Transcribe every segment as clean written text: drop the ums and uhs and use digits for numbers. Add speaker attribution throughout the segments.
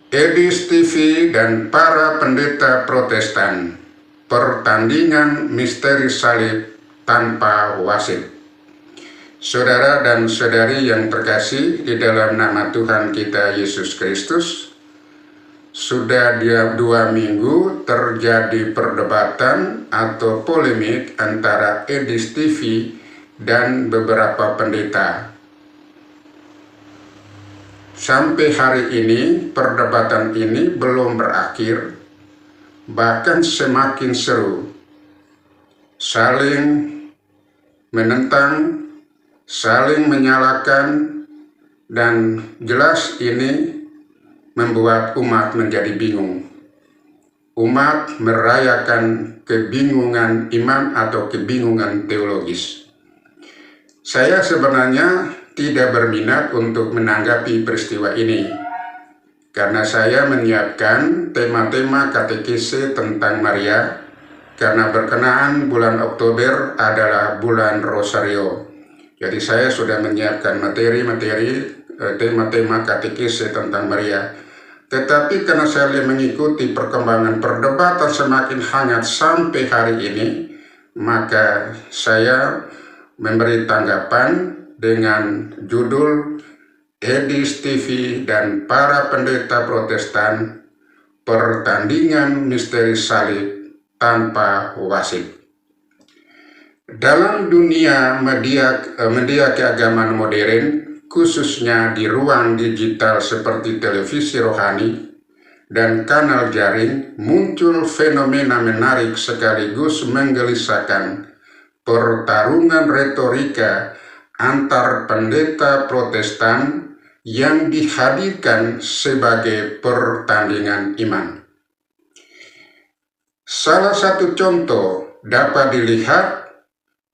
Speaker 1: Edis TV dan para pendeta Protestan, pertandingan misteri salib tanpa wasit. Saudara dan saudari yang terkasih di dalam nama Tuhan kita Yesus Kristus, sudah 2 minggu terjadi perdebatan atau polemik antara Edis TV dan beberapa pendeta. Sampai hari ini perdebatan ini belum berakhir, bahkan semakin seru. Saling menentang, saling menyalahkan, dan jelas ini membuat umat menjadi bingung. Umat merayakan kebingungan iman atau kebingungan teologis. Saya sebenarnya tidak berminat untuk menanggapi peristiwa ini, karena saya menyiapkan tema-tema katekese tentang Maria, karena berkenaan bulan Oktober adalah bulan Rosario. Jadi saya sudah menyiapkan materi-materi tema-tema katekese tentang Maria. Tetapi karena saya mengikuti perkembangan perdebatan semakin hangat sampai hari ini, maka saya memberi tanggapan dengan judul Edis TV dan para pendeta Protestan, pertandingan misteri salib tanpa wasit. Dalam dunia media keagamaan modern, khususnya di ruang digital seperti televisi rohani dan kanal jaring, muncul fenomena menarik sekaligus menggelisahkan, pertarungan retorika antar pendeta Protestan yang dihadirkan sebagai pertandingan iman. Salah satu contoh dapat dilihat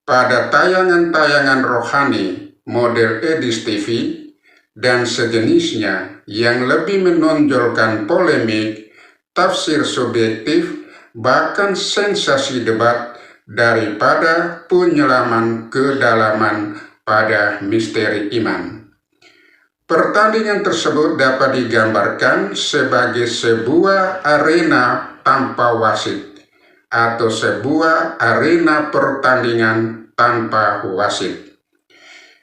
Speaker 1: pada tayangan-tayangan rohani model Edis TV dan sejenisnya yang lebih menonjolkan polemik, tafsir subjektif, bahkan sensasi debat daripada penyelaman kedalaman pada misteri iman. Pertandingan tersebut dapat digambarkan sebagai sebuah arena tanpa wasit atau sebuah arena pertandingan tanpa wasit.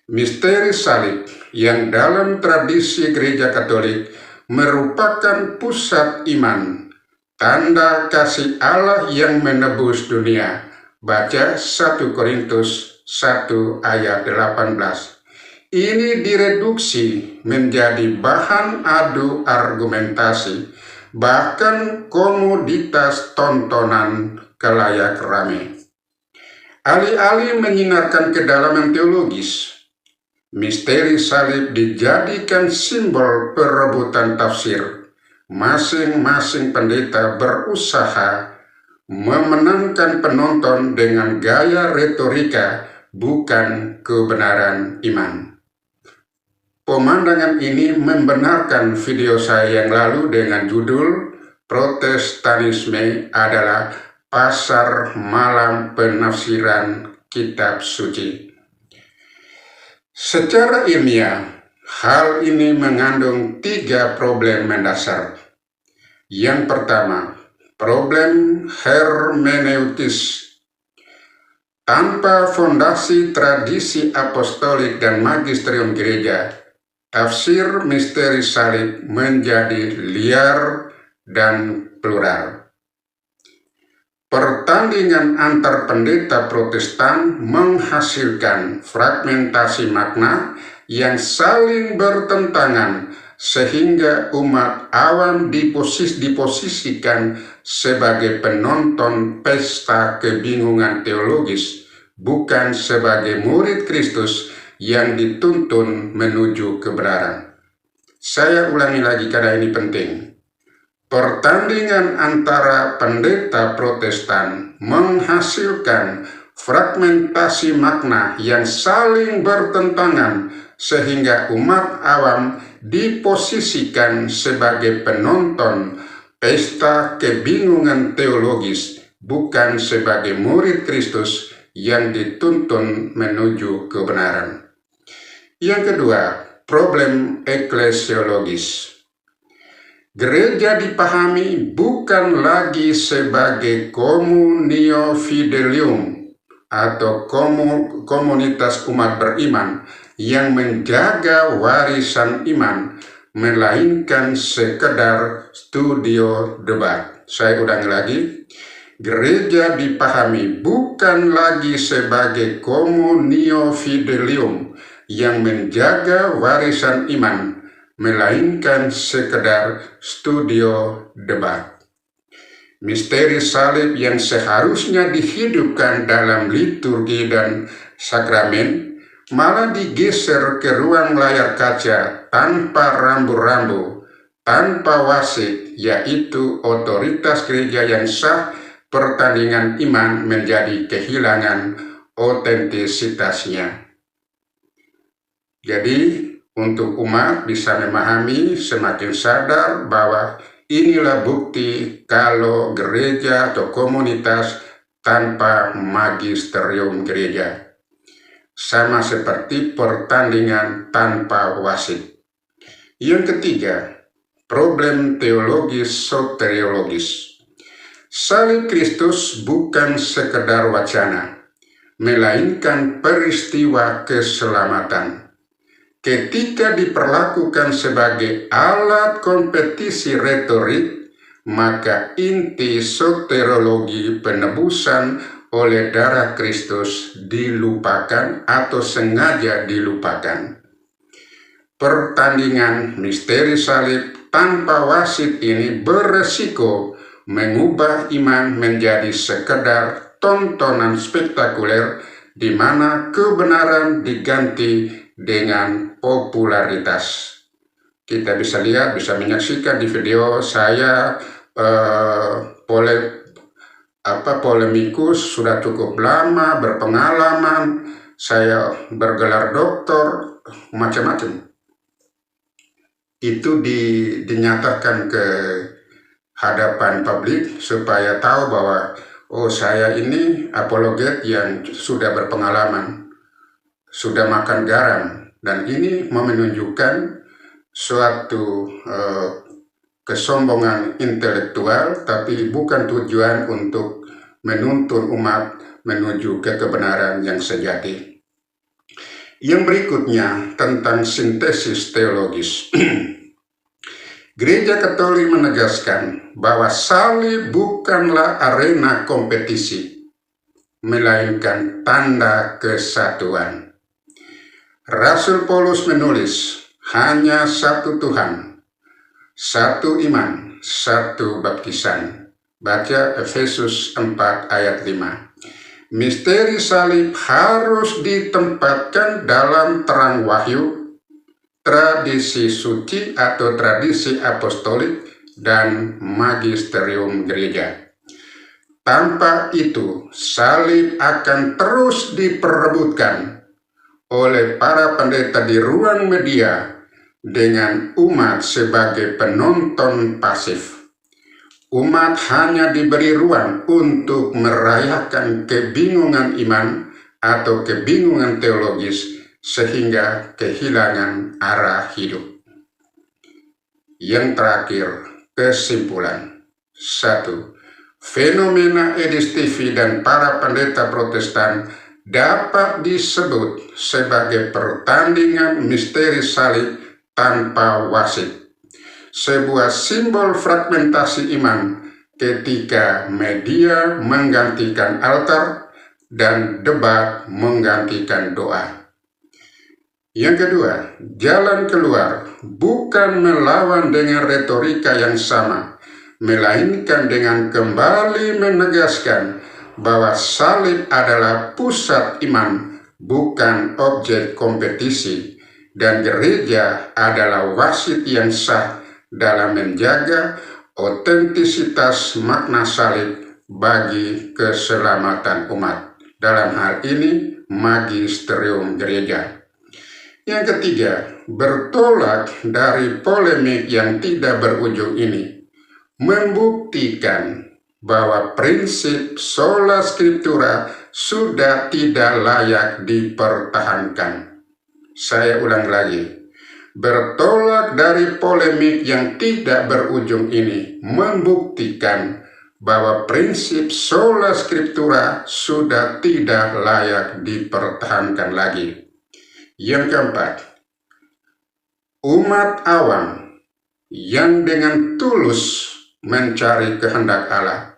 Speaker 1: Misteri salib yang dalam tradisi Gereja Katolik merupakan pusat iman, tanda kasih Allah yang menebus dunia. Baca 1 Korintus 1 ayat 18. Ini direduksi menjadi bahan adu argumentasi, bahkan komoditas tontonan kalayak rame. Alih-alih menyinarkan kedalaman teologis, misteri salib dijadikan simbol perebutan tafsir. Masing-masing pendeta berusaha memenangkan penonton dengan gaya retorika, bukan kebenaran iman. Pemandangan ini membenarkan video saya yang lalu dengan judul Protestanisme adalah pasar malam penafsiran kitab suci. Secara ilmiah, hal ini mengandung 3 problem mendasar. Yang pertama, problem hermeneutis. Tanpa fondasi tradisi apostolik dan magisterium gereja, tafsir misteri salib menjadi liar dan plural. Pertandingan antar pendeta Protestan menghasilkan fragmentasi makna yang saling bertentangan, sehingga umat awam diposisikan sebagai penonton pesta kebingungan teologis, bukan sebagai murid Kristus yang dituntun menuju kebenaran. Saya ulangi lagi karena ini penting. Pertandingan antara pendeta Protestan menghasilkan fragmentasi makna yang saling bertentangan, sehingga umat awam diposisikan sebagai penonton pesta kebingungan teologis, bukan sebagai murid Kristus yang dituntun menuju kebenaran. Yang kedua, problem eklesiologis. Gereja dipahami bukan lagi sebagai communio fidelium atau komunitas umat beriman yang menjaga warisan iman, melainkan sekedar studio debat. Saya ulangi lagi. Gereja dipahami bukan lagi sebagai communio fidelium yang menjaga warisan iman, melainkan sekedar studio debat. Misteri salib yang seharusnya dihidupkan dalam liturgi dan sakramen malah digeser ke ruang layar kaca tanpa rambu-rambu, tanpa wasit, yaitu otoritas gereja yang sah. Pertandingan iman menjadi kehilangan otentisitasnya. Jadi untuk umat bisa memahami, semakin sadar bahwa inilah bukti kalau gereja atau komunitas tanpa magisterium gereja. Sama seperti pertandingan tanpa wasit. Yang ketiga, problem teologis soteriologis. Salib Kristus bukan sekedar wacana, melainkan peristiwa keselamatan. Ketika diperlakukan sebagai alat kompetisi retorik, maka inti soteriologi penebusan oleh darah Kristus dilupakan atau sengaja dilupakan. Pertandingan misteri salib tanpa wasit ini beresiko mengubah iman menjadi sekedar tontonan spektakuler di mana kebenaran diganti dengan popularitas. Kita bisa lihat, bisa menyaksikan di video saya polemikus, sudah cukup lama, berpengalaman, saya bergelar doktor, macam-macam. Itu dinyatakan ke hadapan publik supaya tahu bahwa saya ini apologet yang sudah berpengalaman, sudah makan garam, dan ini menunjukkan suatu kesombongan intelektual, tapi bukan tujuan untuk menuntun umat menuju ke kebenaran yang sejati. Yang berikutnya tentang sintesis teologis. Gereja Katolik menegaskan bahwa salib bukanlah arena kompetisi, melainkan tanda kesatuan. Rasul Paulus menulis, hanya satu Tuhan, satu iman, satu baptisan. Baca Efesus 4 ayat 5. Misteri salib harus ditempatkan dalam terang wahyu, tradisi suci atau tradisi apostolik, dan magisterium gereja. Tanpa itu, salib akan terus diperebutkan oleh para pendeta di ruang media dengan umat sebagai penonton pasif. Umat hanya diberi ruang untuk merayakan kebingungan iman atau kebingungan teologis sehingga kehilangan arah hidup. Yang terakhir, kesimpulan. 1. Fenomena Edis TV dan para pendeta Protestan dapat disebut sebagai pertandingan misteri salib tanpa wasit. Sebuah simbol fragmentasi iman ketika media menggantikan altar dan debat menggantikan doa. Yang kedua, jalan keluar bukan melawan dengan retorika yang sama, melainkan dengan kembali menegaskan bahwa salib adalah pusat iman, bukan objek kompetisi, dan gereja adalah wasit yang sah dalam menjaga otentisitas makna salib bagi keselamatan umat. Dalam hal ini, magisterium gereja. Yang ketiga, bertolak dari polemik yang tidak berujung ini, membuktikan bahwa prinsip sola scriptura sudah tidak layak dipertahankan. Saya ulang lagi, bertolak dari polemik yang tidak berujung ini membuktikan bahwa prinsip sola scriptura sudah tidak layak dipertahankan lagi. Yang keempat, umat awam yang dengan tulus mencari kehendak Allah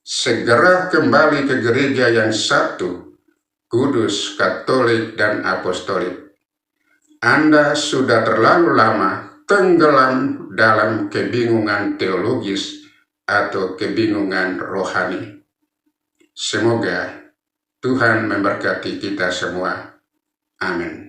Speaker 1: segera kembali ke gereja yang satu, kudus, katolik, dan apostolik. Anda sudah terlalu lama tenggelam dalam kebingungan teologis atau kebingungan rohani. Semoga Tuhan memberkati kita semua. Amin.